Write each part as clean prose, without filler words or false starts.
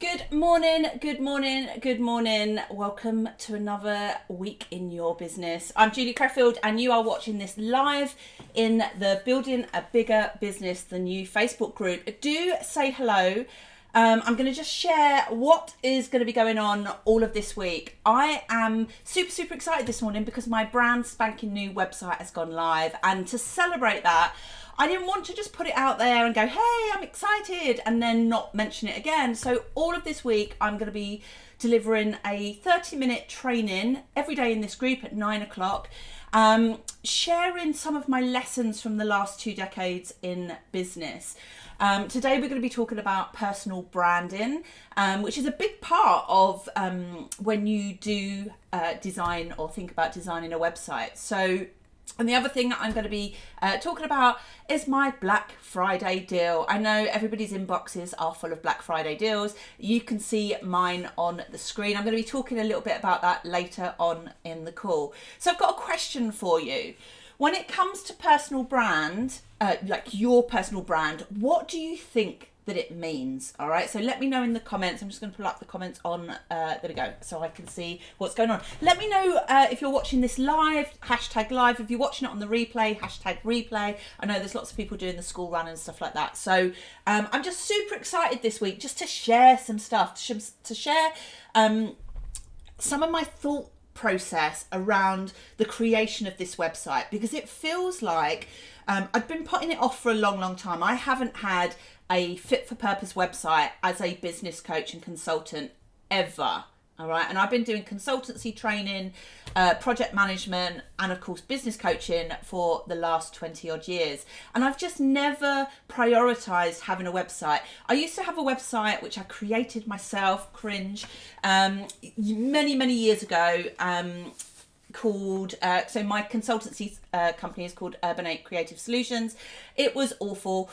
Good morning, good morning, good morning. Welcome to another week in your business. I'm Julie Creffield and you are watching this live in the Building a Bigger Business Than You Facebook group. Do say hello. I'm going to just share what is going to be going on all of this week. I am super excited this morning because my brand spanking new website has gone live, and to celebrate that, I didn't want to just put it out there and go, hey, I'm excited, and then not mention it again. So all of this week, I'm going to be delivering a 30-minute training every day in this group at 9 o'clock, sharing some of my lessons from the last 2 decades in business. Today we're going to be talking about personal branding, which is a big part of when you do design or think about designing a website. And the other thing that I'm going to be talking about is my Black Friday deal. I know everybody's inboxes are full of Black Friday deals. You can see mine on the screen. I'm going to be talking a little bit about that later on in the call. So I've got a question for you. When it comes to personal brand, like your personal brand, what do you think that it means? All right, so let me know in the comments. I'm just going to pull up the comments on, there we go, so I can see what's going on. Let me know if you're watching this live, hashtag live. If you're watching it on the replay, hashtag replay. I know there's lots of people doing the school run and stuff like that. So I'm just super excited this week just to share some stuff, to share some of my thought process around the creation of this website, because it feels like I've been putting it off for a long time. I haven't had a fit for purpose website as a business coach and consultant ever. All right. And I've been doing consultancy training, project management, and of course, business coaching for the last 20 odd years. And I've just never prioritized having a website. I used to have a website which I created myself, cringe, many years ago, called, so my consultancy company is called Urban 8 Creative Solutions. It was awful.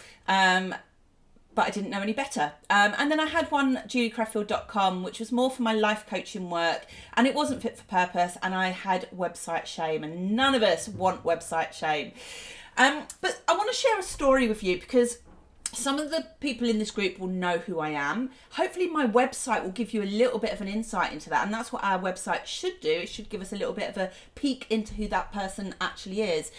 But I didn't know any better. And then I had one, juliecreffield.com, which was more for my life coaching work, and it wasn't fit for purpose, and I had website shame, and none of us want website shame. But I want to share a story with you because some of the people in this group will know who I am. Hopefully my website will give you a little bit of an insight into that, and that's what our website should do. It should give us a little bit of a peek into who that person actually is.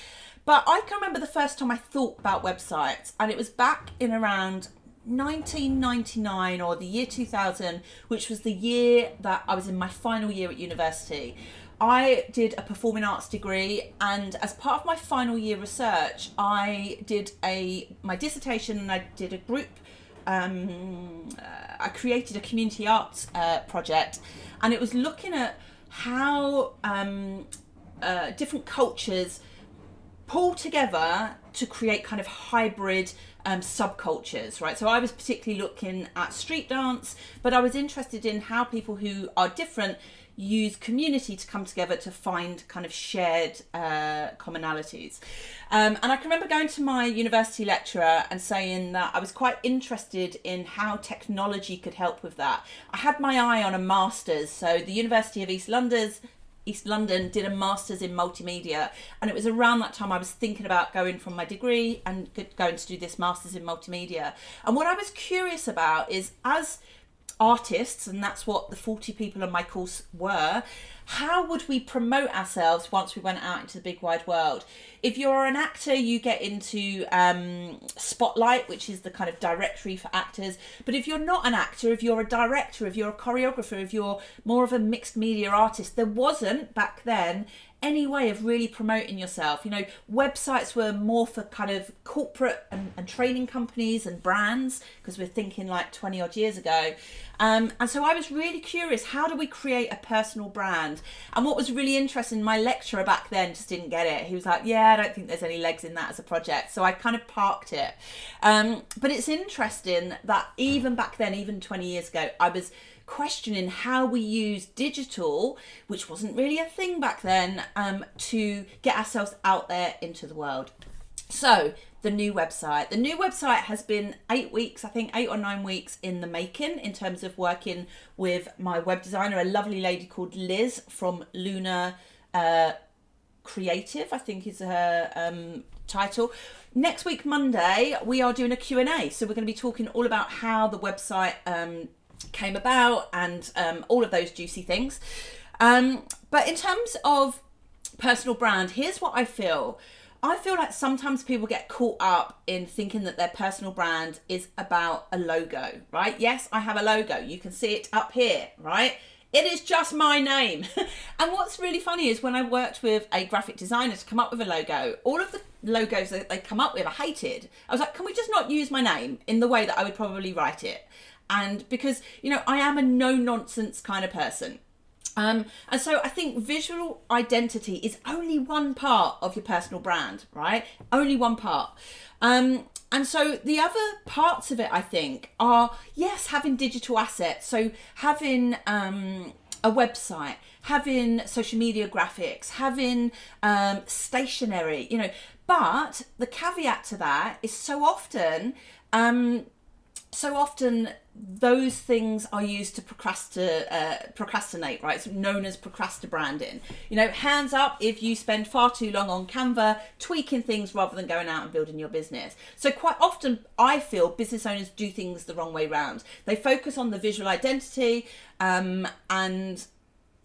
But I can remember the first time I thought about websites, and it was back in around 1999 or the year 2000, which was the year that I was in my final year at university. I did a performing arts degree, and as part of my final year research, I did my dissertation, and I did a group, I created a community arts project, and it was looking at how different cultures pull together to create kind of hybrid subcultures, right? So I was particularly looking at street dance, but I was interested in how people who are different use community to come together to find kind of shared commonalities. And I can remember going to my university lecturer and saying that I was quite interested in how technology could help with that. I had my eye on a master's, so the University of East London did a master's in multimedia, and it was around that time I was thinking about going from my degree and going to do this master's in multimedia. And what I was curious about is, as artists, and that's what the 40 people on my course were, how would we promote ourselves once we went out into the big wide world? If you're an actor, you get into Spotlight, which is the kind of directory for actors. But if you're not an actor, if you're a director, if you're a choreographer, if you're more of a mixed media artist, there wasn't back then any way of really promoting yourself. You know, websites were more for kind of corporate and training companies and brands, because we're thinking like 20 odd years ago. And so I was really curious, how do we create a personal brand? And what was really interesting, my lecturer back then just didn't get it. He was like, yeah, I don't think there's any legs in that as a project. So I kind of parked it. But it's interesting that even back then, even 20 years ago, I was questioning how we use digital, which wasn't really a thing back then, to get ourselves out there into the world. So the new website. The new website has been 8 weeks, I think 8 or 9 weeks in the making, in terms of working with my web designer, a lovely lady called Liz from Luna Creative, I think is her title. Next week, Monday, we are doing a Q&A. So we're going to be talking all about how the website came about, and all of those juicy things. But in terms of personal brand, here's what I feel. I feel like sometimes people get caught up in thinking that their personal brand is about a logo, right? Yes, I have a logo. You can see it up here, right? It is just my name. And what's really funny is when I worked with a graphic designer to come up with a logo, all of the logos that they come up with I hated. I was like, can we just not use my name in the way that I would probably write it? And because, you know, I am a no nonsense kind of person. And so I think visual identity is only one part of your personal brand, right? Only one part. And so the other parts of it, I think, are, yes, having digital assets. So having a website, having social media graphics, having stationery, you know. But the caveat to that is so often those things are used to procrastinate, right? It's known as procrastinating. You know, hands up if you spend far too long on Canva tweaking things rather than going out and building your business. So quite often I feel business owners do things the wrong way round. They focus on the visual identity and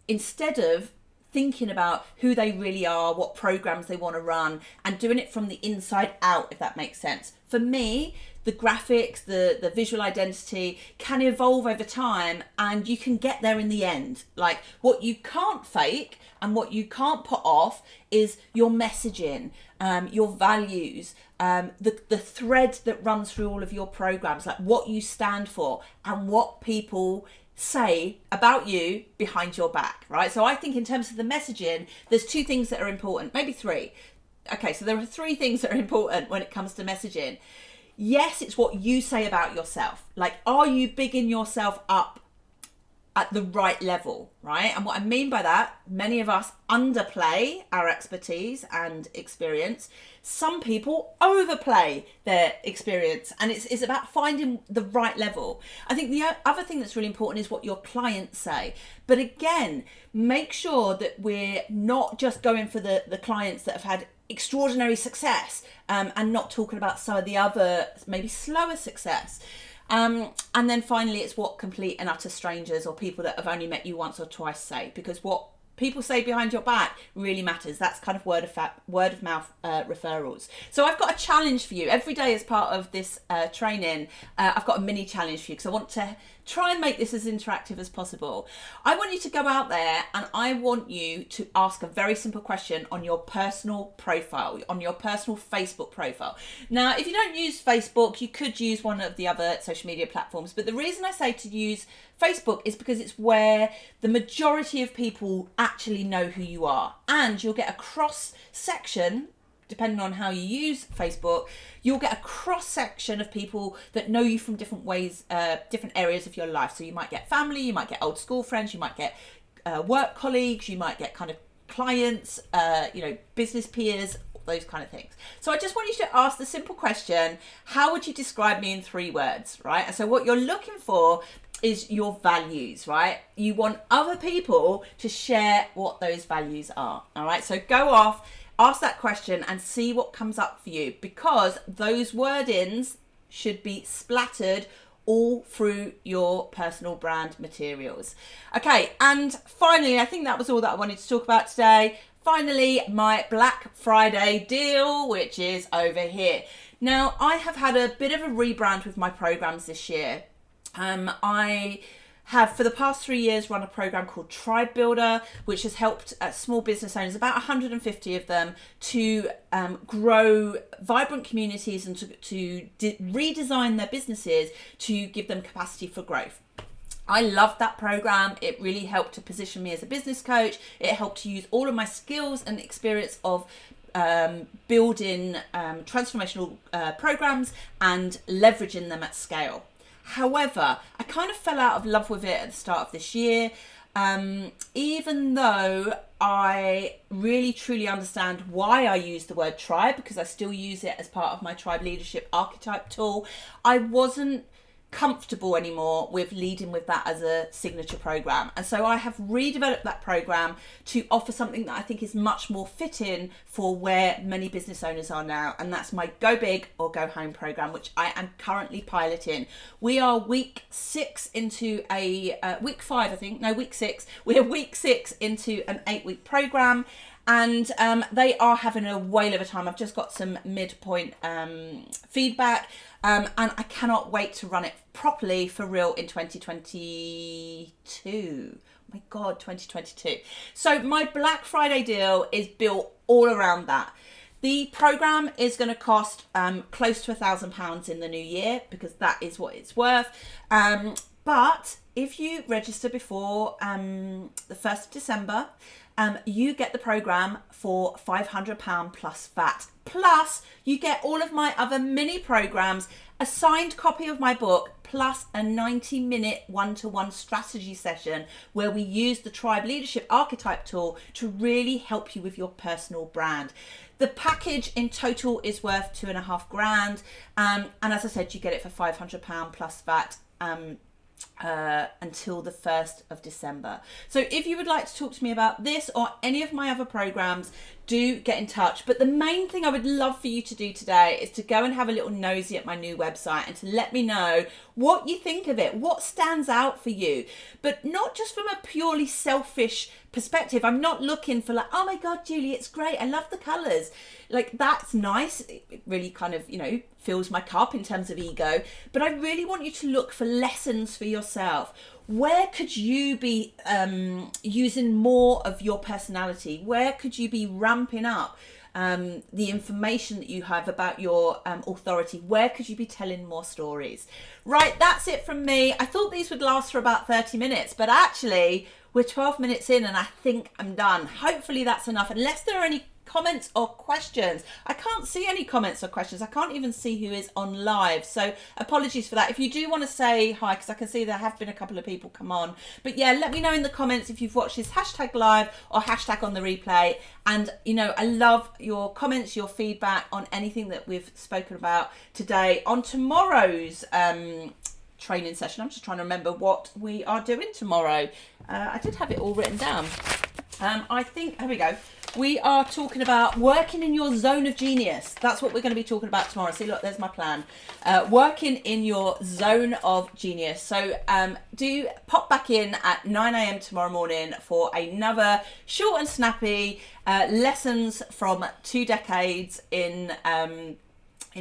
instead of thinking about who they really are, what programs they want to run, and doing it from the inside out, if that makes sense. For me, the graphics, the visual identity can evolve over time, and you can get there in the end. Like, what you can't fake and what you can't put off is your messaging, your values, the thread that runs through all of your programs, like what you stand for and what people say about you behind your back, right? So I think in terms of the messaging, there's two things that are important, maybe three. Okay, so there are three things that are important when it comes to messaging. Yes, it's what you say about yourself. Like, are you bigging yourself up at the right level, right? And what I mean by that, many of us underplay our expertise and experience. Some people overplay their experience, and it's about finding the right level. I think the other thing that's really important is what your clients say. But again, make sure that we're not just going for the clients that have had extraordinary success and not talking about some of the other maybe slower success. And then finally, it's what complete and utter strangers or people that have only met you once or twice say, because what people say behind your back really matters. That's kind of word of mouth referrals. So I've got a challenge for you every day as part of this training. I've got a mini challenge for you because I want to try and make this as interactive as possible. I want you to go out there and I want you to ask a very simple question on your personal profile, on your personal Facebook profile. Now, if you don't use Facebook, you could use one of the other social media platforms. But the reason I say to use Facebook is because it's where the majority of people actually know who you are. And you'll get a cross section, depending on how you use Facebook, you'll get a cross section of people that know you from different ways, different areas of your life. So you might get family, you might get old school friends, you might get work colleagues, you might get kind of clients, business peers, those kind of things. So I just want you to ask the simple question, how would you describe me in 3 words, right? And so what you're looking for is your values, right? You want other people to share what those values are, all right? So go off, ask that question and see what comes up for you, because those wordings should be splattered all through your personal brand materials. Okay, and finally, I think that was all that I wanted to talk about today. Finally, my Black Friday deal, which is over here. Now, I have had a bit of a rebrand with my programs this year. I have for the past 3 years run a program called Tribe Builder, which has helped small business owners, about 150 of them, to grow vibrant communities and to redesign their businesses to give them capacity for growth. I loved that program. It really helped to position me as a business coach. It helped to use all of my skills and experience of building transformational programs and leveraging them at scale. However, I kind of fell out of love with it at the start of this year, even though I really truly understand why I use the word tribe, because I still use it as part of my tribe leadership archetype tool. I wasn't comfortable anymore with leading with that as a signature program. And so I have redeveloped that program to offer something that I think is much more fitting for where many business owners are now. And that's my Go Big or Go Home program, which I am currently piloting. We are week 6 into week 5, I think. No, week 6. We're week 6 into an 8-week program. And they are having a whale of a time. I've just got some midpoint feedback, and I cannot wait to run it properly for real in 2022. My God, 2022. So my Black Friday deal is built all around that. The program is going to cost close to £1,000 in the new year, because that is what it's worth. But if you register before the 1st of December, you get the program for £500 plus VAT. Plus, you get all of my other mini programs, a signed copy of my book, plus a 90-minute one-to-one strategy session where we use the Tribe Leadership Archetype tool to really help you with your personal brand. The package in total is worth £2,500, and as I said, you get it for £500 plus VAT. Until the 1st of December. So if you would like to talk to me about this or any of my other programs, do get in touch. But the main thing I would love for you to do today is to go and have a little nosy at my new website and to let me know what you think of it, what stands out for you, but not just from a purely selfish perspective. I'm not looking for like, oh my God, Julie, it's great, I love the colours. Like, that's nice. It really kind of, fills my cup in terms of ego. But I really want you to look for lessons for yourself. Where could you be using more of your personality? Where could you be ramping up the information that you have about your authority? Where could you be telling more stories? Right, that's it from me. I thought these would last for about 30 minutes, but actually we're 12 minutes in and I think I'm done. Hopefully that's enough, unless there are any comments or questions. I can't see any comments or questions. I can't even see who is on live, so apologies for that. If you do want to say hi, because I can see there have been a couple of people come on, but yeah, let me know in the comments if you've watched this hashtag live or hashtag on the replay. And I love your comments, your feedback on anything that we've spoken about today. On tomorrow's training session, I'm just trying to remember what we are doing tomorrow. I did have it all written down. I think, here we go. We are talking about working in your zone of genius. That's what we're going to be talking about tomorrow. See, look, there's my plan. Working in your zone of genius. So do pop back in at 9 a.m. tomorrow morning for another short and snappy lessons from 2 decades in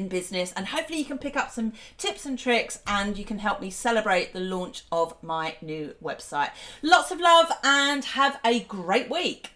business, and hopefully you can pick up some tips and tricks and you can help me celebrate the launch of my new website. Lots of love and have a great week.